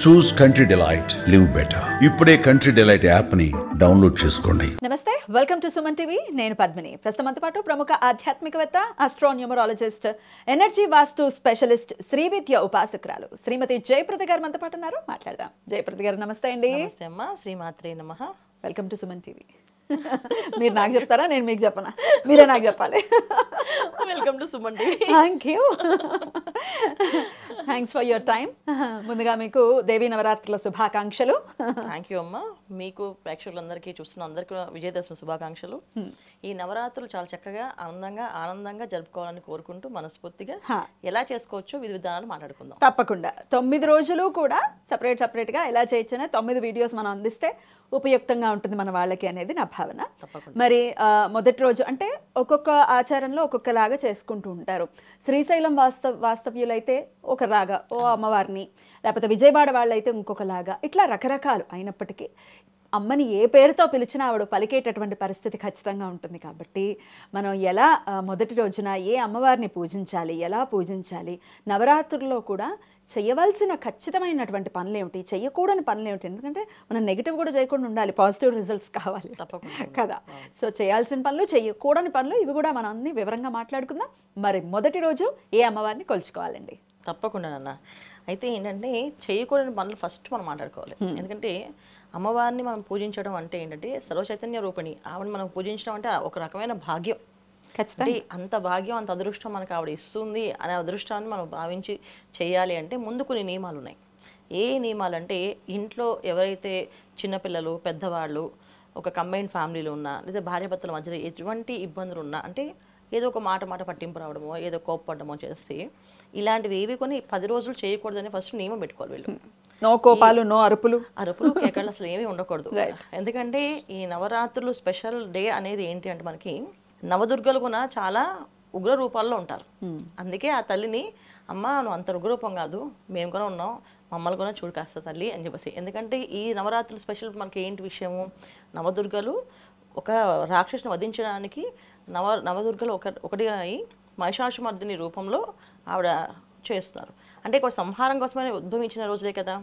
చూస్ country delight, live better. ఇప్పుడే country delight app ని download చేసుకోండి. నమస్తే, వెల్కమ్ టు సుమన్ టీవీ. నేను పద్మిని. ప్రస్తుతంతో పాటు ప్రముఖ ఆధ్యాత్మికవేత్త, ఆస్ట్రోన్యూమరాలజిస్ట్, ఎనర్జీ వాస్తు స్పెషలిస్ట్, శ్రీవిద్య ఉపాసకురాలు శ్రీమతి జయప్రద గారు మనతో పాటు ఉన్నారు. మాట్లాడదాం. జయప్రద గారు నమస్తే అండి. నమస్తే అమ్మా, శ్రీమాత్రే నమః. Welcome to Suman TV. మీరు నాకు చెప్తారా, నేను మీకు చెప్పనా? మీరే నాకు చెప్పాలి. Welcome to Suman TV. Thank you, thanks for your time. ముందుగా మీకు దేవీ నవరాత్రుల శుభాకాంక్షలు. థ్యాంక్ యూ అమ్మా. మీకు ప్రేక్షకులందరికీ, చూస్తున్న అందరికీ విజయదశమి శుభాకాంక్షలు. ఈ నవరాత్రులు చాలా చక్కగా ఆనందంగా జరుపుకోవాలని కోరుకుంటూ మనస్ఫూర్తిగా ఎలా చేసుకోవచ్చో విధి విధానాలు మాట్లాడుకుందాం. తప్పకుండా 9 రోజులు కూడా సపరేట్గా ఎలా చేయొచ్చనే 9 వీడియోస్ మనం అందిస్తే ఉపయుక్తంగా ఉంటుంది మన వాళ్ళకి అనేది నా భావన. మరి మొదటి రోజు అంటే ఒక్కొక్క ఆచారంలో ఒక్కొక్కలాగా చేసుకుంటూ ఉంటారు. శ్రీశైలం వాస్తవ్యులైతే ఒకలాగా ఓ అమ్మవారిని, లేకపోతే విజయవాడ వాళ్ళైతే ఇంకొకలాగా, ఇట్లా రకరకాలు అయినప్పటికీ అమ్మని ఏ పేరుతో పిలిచినా ఆవిడ పలికేటటువంటి పరిస్థితి ఖచ్చితంగా ఉంటుంది. కాబట్టి మనం ఎలా మొదటి రోజున ఏ అమ్మవారిని పూజించాలి, ఎలా పూజించాలి, నవరాత్రుల్లో కూడా చేయవలసిన ఖచ్చితమైనటువంటి పనులు ఏమిటి, చేయకూడని పనులు ఏమిటి, ఎందుకంటే మనం నెగిటివ్ కూడా చేయకుండా ఉండాలి, పాజిటివ్ రిజల్ట్స్ కావాలి కదా. సో చేయాల్సిన పనులు, చేయకూడని పనులు, ఇవి కూడా మనం అన్ని వివరంగా మాట్లాడుకుందాం. మరి మొదటి రోజు ఏ అమ్మవారిని కొలుచుకోవాలండి? తప్పకుండా అన్న. అయితే ఏంటంటే చేయకూడని పనులు ఫస్ట్ మనం మాట్లాడుకోవాలి. ఎందుకంటే అమ్మవారిని మనం పూజించడం అంటే ఏంటంటే సర్వచైతన్య రూపిణి. ఆవిడని మనం పూజించడం అంటే ఒక రకమైన భాగ్యం. అంటే అంత భాగ్యం, అంత అదృష్టం మనకు ఆవిడ ఇస్తుంది అనే అదృష్టాన్ని మనం భావించి చేయాలి అంటే ముందు కొన్ని నియమాలు ఉన్నాయి. ఏ నియమాలు అంటే, ఇంట్లో ఎవరైతే చిన్నపిల్లలు, పెద్దవాళ్ళు, ఒక కంబైన్డ్ ఫ్యామిలీలో ఉన్నా, లేదా భార్యాభర్తల మధ్యలో ఎటువంటి ఇబ్బందులు ఉన్నా, అంటే ఏదో ఒక మాట పట్టింపు రావడమో, ఏదో కోపపడమో చేస్తే ఇలాంటివి ఏవి కొన్ని 10 రోజులు చేయకూడదని ఫస్ట్ నియమం పెట్టుకోవాలి వీళ్ళు. నో కోపాలు, నో అరుపులు కేకలు అసలు ఏమీ ఉండకూడదు. ఎందుకంటే ఈ నవరాత్రులు స్పెషల్ డే అనేది ఏంటి అంటే, మనకి నవదుర్గలు కూడా చాలా ఉగ్ర రూపాల్లో ఉంటారు. అందుకే ఆ తల్లిని, అమ్మ నువ్వు అంత ఉగ్రరూపం కాదు, మేము కూడా ఉన్నాం, మమ్మల్ని కూడా చూడు కాస్త తల్లి అని చెప్పేసి. ఎందుకంటే ఈ నవరాత్రులు స్పెషల్ మనకి ఏంటి విషయము, నవదుర్గలు ఒక రాక్షసుని వధించడానికి నవదుర్గలు ఒకటిగా అయి మహిషాసుమర్దిని రూపంలో ఆవిడ చేస్తున్నారు. అంటే ఒక సంహారం కోసమే ఉద్భవించిన రోజులే కదా.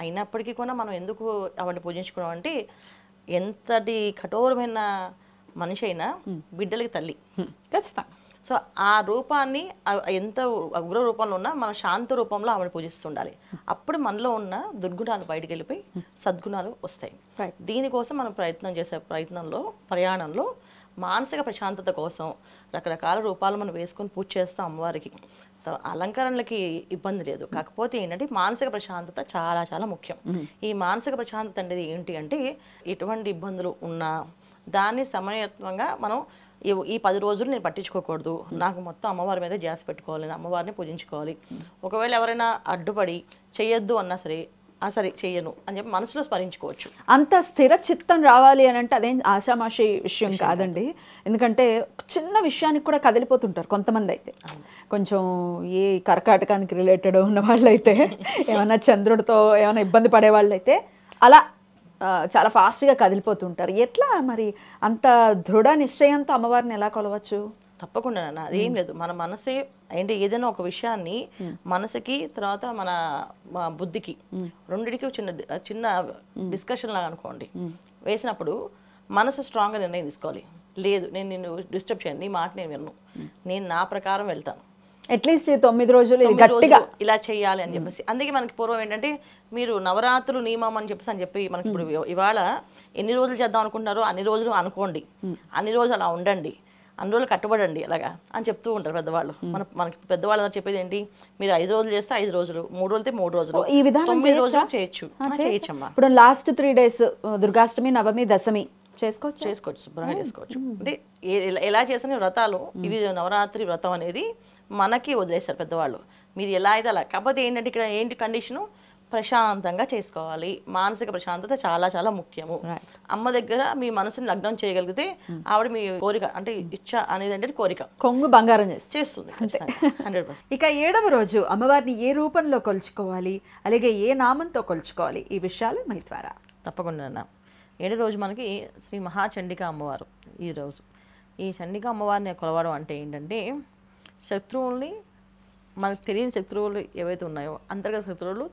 అయినప్పటికీ కూడా మనం ఎందుకు ఆవిడని పూజించుకున్నాం అంటే, ఎంతటి కఠోరమైన మనిషి అయినా బిడ్డలకి తల్లి ఖచ్చితంగా. సో ఆ రూపాన్ని ఎంత ఉగ్ర రూపంలో ఉన్నా మన శాంత రూపంలో ఆవిడ పూజిస్తుండాలి. అప్పుడు మనలో ఉన్న దుర్గుణాలు బయటికి వెళ్ళిపోయి సద్గుణాలు వస్తాయి. దీనికోసం మనం ప్రయాణంలో మానసిక ప్రశాంతత కోసం రకరకాల రూపాలు మనం వేసుకొని పూజ చేస్తాం అమ్మవారికి. అలంకరణలకి ఇబ్బంది లేదు. కాకపోతే ఏంటంటే మానసిక ప్రశాంతత చాలా చాలా ముఖ్యం. ఈ మానసిక ప్రశాంతత అనేది ఏంటి అంటే, ఎటువంటి ఇబ్బందులు ఉన్నా దాన్ని సమయత్వంగా మనం ఈ 10 రోజులు నేను పట్టించుకోకూడదు, నాకు మొత్తం అమ్మవారి మీద ధ్యాస పెట్టుకోవాలి, అమ్మవారిని పూజించుకోవాలి. ఒకవేళ ఎవరైనా అడ్డుపడి చేయొద్దు అన్నా సరే, సరే చెయ్యను అని చెప్పి మనసులో స్మరించుకోవచ్చు. అంత స్థిర చిత్తం రావాలి అని అంటే అదేం ఆషామాషి విషయం కాదండి. ఎందుకంటే చిన్న విషయానికి కూడా కదిలిపోతుంటారు కొంతమంది. అయితే కొంచెం ఏ కర్కాటకానికి రిలేటెడ్ ఉన్న వాళ్ళైతే, ఏమైనా చంద్రుడితో ఏమైనా ఇబ్బంది పడే వాళ్ళైతే అలా చాలా ఫాస్ట్గా కదిలిపోతుంటారు. ఎట్లా మరి అంత దృఢ నిశ్చయంతో అమ్మవారిని ఎలా కొలవచ్చు? తప్పకుండా అదేం లేదు, మన మనసే అంటే ఏదైనా ఒక విషయాన్ని మనసుకి తర్వాత మన బుద్ధికి రెండిటికి చిన్న డిస్కషన్ లాగా అనుకోండి వేసినప్పుడు, మనసు స్ట్రాంగ్గా నిర్ణయం తీసుకోవాలి. లేదు, నేను నిన్ను డిస్టర్బ్ చేయను, నీ మాట నేను విన్ను, నేను నా ప్రకారం వెళ్తాను, అట్లీస్ట్ 9 రోజులు గట్టిగా ఇలా చేయాలి అని చెప్పేసి. అందుకే మనకి పూర్వం ఏంటంటే, మీరు నవరాత్రులు నియమం అని చెప్పి మనకి ఇప్పుడు ఇవాళ ఎన్ని రోజులు చేద్దాం అనుకుంటున్నారో అన్ని రోజులు అనుకోండి, అన్ని రోజులు అలా ఉండండి, అన్ని రోజులు కట్టుబడండి అలాగా అని చెప్తూ ఉంటారు పెద్దవాళ్ళు. మనకి పెద్దవాళ్ళు చెప్పేది ఏంటి, మీరు 5 రోజులు చేస్తే 5 రోజులు, 3 రోజులు అయితే 3 రోజులు, ఈ విధానం 9 రోజులు చేయొచ్చమ్మా. ఇప్పుడు లాస్ట్ 3 డేస్ దుర్గాష్టమి, నవమి, దశమి చేసుకోవచ్చు, శుభ్రంగా చేసుకోవచ్చు. అంటే ఎలా చేసిన వ్రతాలు ఇవి, నవరాత్రి వ్రతం అనేది మనకి వదిలేశారు పెద్దవాళ్ళు, మీరు ఎలా అయితే అలా. కాకపోతే ఏంటంటే ఇక్కడ ఏంటి కండిషను, ప్రశాంతంగా చేసుకోవాలి. మానసిక ప్రశాంతత చాలా చాలా ముఖ్యము. అమ్మ దగ్గర మీ మనసుని లగ్నం చేయగలిగితే ఆవిడ మీ కోరిక అంటే ఇచ్చ అనేది అంటే కోరిక కొంగు బంగారం చేస్తుంది 100%. ఇక 7వ రోజు అమ్మవారిని ఏ రూపంలో కొలుచుకోవాలి, అలాగే ఏ నామంతో కొలుచుకోవాలి, ఈ విషయాలు మీ ద్వారా. తప్పకుండా. 7వ రోజు మనకి శ్రీ మహాచండిక అమ్మవారు. ఈరోజు ఈ చండిక అమ్మవారిని కొలవడం అంటే ఏంటంటే, శత్రువుల్ని, మనకు తెలియని శత్రువులు ఏవైతే ఉన్నాయో అంతర్గత శత్రువులు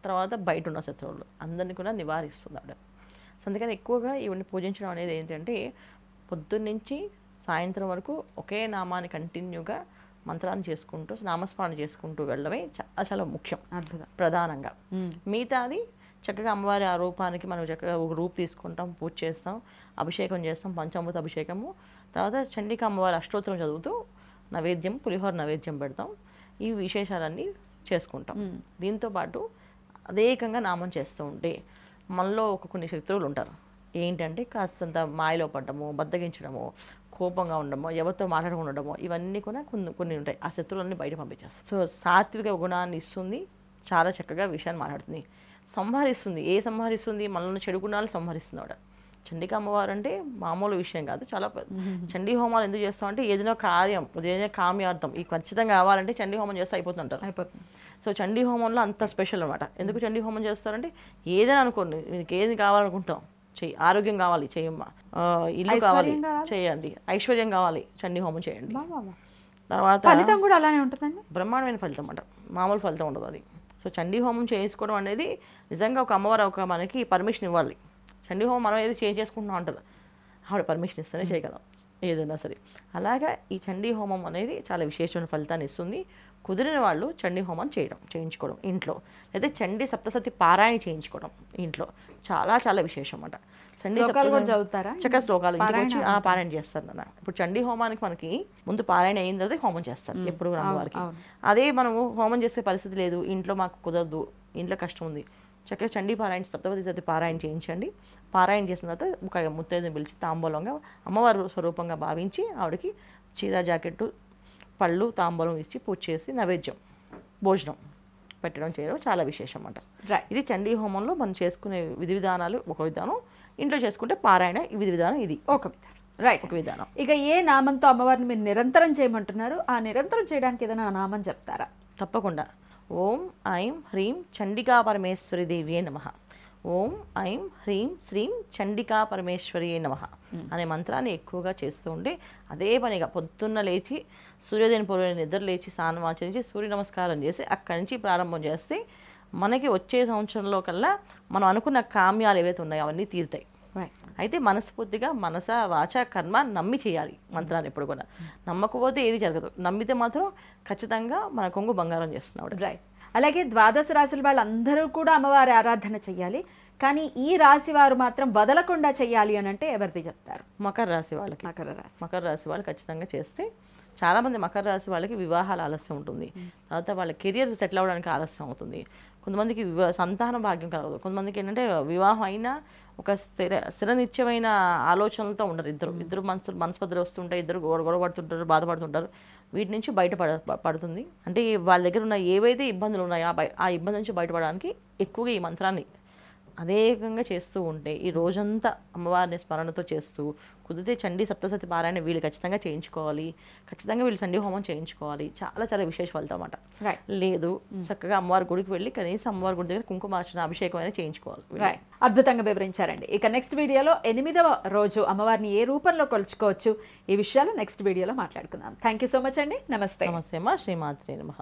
తర్వాత బయట ఉన్న శత్రువులు అందరినీ కూడా నివారిస్తుంది ఆవిడ. సో అందుకని ఎక్కువగా ఈవిని పూజించడం అనేది ఏంటంటే పొద్దున్నుంచి సాయంత్రం వరకు ఒకే నామాన్ని కంటిన్యూగా మంత్రాన్ని చేసుకుంటూ నామస్మరణ చేసుకుంటూ వెళ్ళడమే చాలా చాలా ముఖ్యం, అద్భుతం, ప్రధానంగా. మిగతాది చక్కగా అమ్మవారి ఆ రూపానికి మనం చక్కగా ఒక రూపు తీసుకుంటాం, పూజ చేస్తాం, అభిషేకం చేస్తాం, పంచామృత అభిషేకము, తర్వాత చండికా అమ్మవారి అష్టోత్తరం చదువుతూ నైవేద్యం, పులిహోర నైవేద్యం పెడతాం. ఈ విశేషాలన్నీ చేసుకుంటాం. దీంతోపాటు అదేకంగా నామం చేస్తూ ఉంటే మనలో కొన్ని శత్రువులు ఉంటారు. ఏంటంటే కాస్తంత మాయలో పడ్డము, బద్దగించడము, కోపంగా ఉండడము, ఎవరితో మాట్లాడకుండా ఉండడము, ఇవన్నీ కూడా కొన్ని ఉంటాయి. ఆ శత్రువులన్నీ బయట పంపించేస్తాయి. సో సాత్విక గుణాన్ని ఇస్తుంది, చాలా చక్కగా విషయాన్ని మాట్లాడుతుంది, సంహరిస్తుంది. సంహరిస్తుంది? మనల్ని చెడు గుణాలు సంహరిస్తుంది ఆవిడ. చండికా అమ్మవారు అంటే మామూలు విషయం కాదు, చాలా చండీ హోమాలు ఎందుకు చేస్తామంటే ఏదైనా కార్యం, ఏదైనా కామ్యార్థం ఈ ఖచ్చితంగా కావాలంటే చండీ హోమం చేస్తే అయిపోతుంది. సో చండీ హోమంలో అంత స్పెషల్ అనమాట. ఎందుకు చండీ హోమం చేస్తారంటే ఏదైనా అనుకోండి, మీకు ఏది కావాలనుకుంటాం చెయ్యి, ఆరోగ్యం కావాలి చేయమ్మా, ఇల్లు కావాలి చేయండి, ఐశ్వర్యం కావాలి చండీ హోమం చేయండి. తర్వాత ఫలితం కూడా అలానే ఉంటుందండి, బ్రహ్మాండమైన ఫలితం అన్నమాట, మామూలు ఫలితం ఉండదు అది. సో చండీ హోమం చేసుకోవడం అనేది నిజంగా ఒక అమ్మవారు ఒక మనకి పర్మిషన్ ఇవ్వాలి. చండీ హోమం మనం ఏది చేసుకుంటున్నాం అంటారు, ఆవిడ పర్మిషన్ ఇస్తేనే చేయగలం ఏదైనా సరే. అలాగా ఈ చండీ హోమం అనేది చాలా విశేషమైన ఫలితాన్ని ఇస్తుంది. కుదిరిన వాళ్ళు చండీ హోమం చేయించుకోవడం ఇంట్లో, లేదా చండీ సప్తసతి పారాయణ చేయించుకోవడం ఇంట్లో చాలా చాలా విశేషం అన్నమాట. చండీ చక్కగా శ్లోకాలు ఇంటికి వచ్చి పారాయణ చేస్తారు అన్న. ఇప్పుడు చండీ హోమానికి మనకి ముందు పారాయణ అయిన తర్వాత హోమం చేస్తారు ఎప్పుడు అమ్మవారికి. అదే మనము హోమం చేసే పరిస్థితి లేదు, ఇంట్లో మాకు కుదరదు, ఇంట్లో కష్టం ఉంది, చక్కగా చండీ పారాయణ సప్తపది పారాయణ చేయించండి. పారాయణ చేసిన తర్వాత ఒక ముత్తైదుని పిలిచి తాంబూలంగా అమ్మవారి స్వరూపంగా భావించి ఆవిడకి చీర జాకెట్టు పళ్ళు తాంబూలం ఇచ్చి పూజ చేసి నైవేద్యం భోజనం పెట్టడం చేయడం చాలా విశేషం అన్నమాట. ఇది చండీ హోమంలో మనం చేసుకునే విధి విధానాలు ఒక విధానం, ఇంట్లో చేసుకుంటే పారాయణ ఈ విధి విధానం ఇది ఒక ఒక విధానం. ఇక ఏ నామంతో అమ్మవారిని మీరు నిరంతరం చేయమంటున్నారు, ఆ నిరంతరం చేయడానికి ఏదైనా నామం చెప్తారా? తప్పకుండా. ఓం ఐం హ్రీం చండికా పరమేశ్వరి దేవియే నమః, ఓం ఐం హ్రీం శ్రీం చండికా పరమేశ్వరియే నమః అనే మంత్రాన్ని ఎక్కువగా చేస్తూ ఉంటే అదే పనిగా పొద్దున్న లేచి సూర్యోదయం పూర్వ నిద్ర లేచి స్నానం ఆచరించి సూర్య నమస్కారం చేసి అక్కడి నుంచి ప్రారంభం చేస్తే మనకి వచ్చే సంవత్సరంలో కల్లా మనం అనుకున్న కామ్యాలు ఏవైతే ఉన్నాయో అవన్నీ తీరుతాయి. అయితే మనస్ఫూర్తిగా మనస వాచ కర్మ నమ్మి చేయాలి మంత్రాన్ని. ఎప్పుడు కూడా నమ్మకపోతే ఏది జరగదు, నమ్మితే మాత్రం ఖచ్చితంగా మన కొంగు బంగారం చేస్తున్నాడు. రైట్. అలాగే ద్వాదశ రాశుల వాళ్ళందరూ కూడా అమ్మవారి ఆరాధన చెయ్యాలి, కానీ ఈ రాశి వారు మాత్రం వదలకుండా చెయ్యాలి అని అంటే ఎవరిది చెప్తారు? మకర రాశి వాళ్ళకి. మకర రాశి వాళ్ళు ఖచ్చితంగా చేస్తే, చాలామంది మకర రాశి వాళ్ళకి వివాహాల ఆలస్యం ఉంటుంది, తర్వాత వాళ్ళ కెరియర్ సెటిల్ అవ్వడానికి ఆలస్యం అవుతుంది, కొంతమందికి సంతాన భాగ్యం కలగదు, కొంతమందికి ఏంటంటే వివాహం అయినా ఒక స్థిర నిత్యమైన ఆలోచనలతో ఉండరు. ఇద్దరు మనస్పర్ధలు వస్తుంటాయి, ఇద్దరు గొడవ పడుతుంటారు, బాధపడుతుంటారు. వీటి నుంచి పడుతుంది. అంటే వాళ్ళ దగ్గర ఉన్న ఏవైతే ఇబ్బందులు ఉన్నాయో ఆ ఇబ్బంది నుంచి బయటపడడానికి ఎక్కువగా ఈ మంత్రాన్ని అదేకంగా చేస్తూ ఉంటే ఈ రోజంతా అమ్మవారిని స్మరణతో చేస్తూ కుదిరితే చండీ సప్తసతి పారాయణ వీళ్ళు ఖచ్చితంగా చేయించుకోవాలి, ఖచ్చితంగా వీళ్ళు చండీ హోమం చేయించుకోవాలి. చాలా చాలా విశేష ఫలితం అన్నమాట. లేదు చక్కగా అమ్మవారి గుడికి వెళ్ళి కనీసం అమ్మవారి గుడి దగ్గర కుంకుమార్చన అభిషేకం అయినా చేయించుకోవాలి. అద్భుతంగా వివరించారండి. ఇక నెక్స్ట్ వీడియోలో 8వ రోజు అమ్మవారిని ఏ రూపంలో కొలుచుకోవచ్చు ఈ విషయాలు నెక్స్ట్ వీడియోలో మాట్లాడుకుందాం. థ్యాంక్ యూ సో మచ్ అండి. నమస్తే. నమస్తే అమ్మా. శ్రీమాత్రే నమః.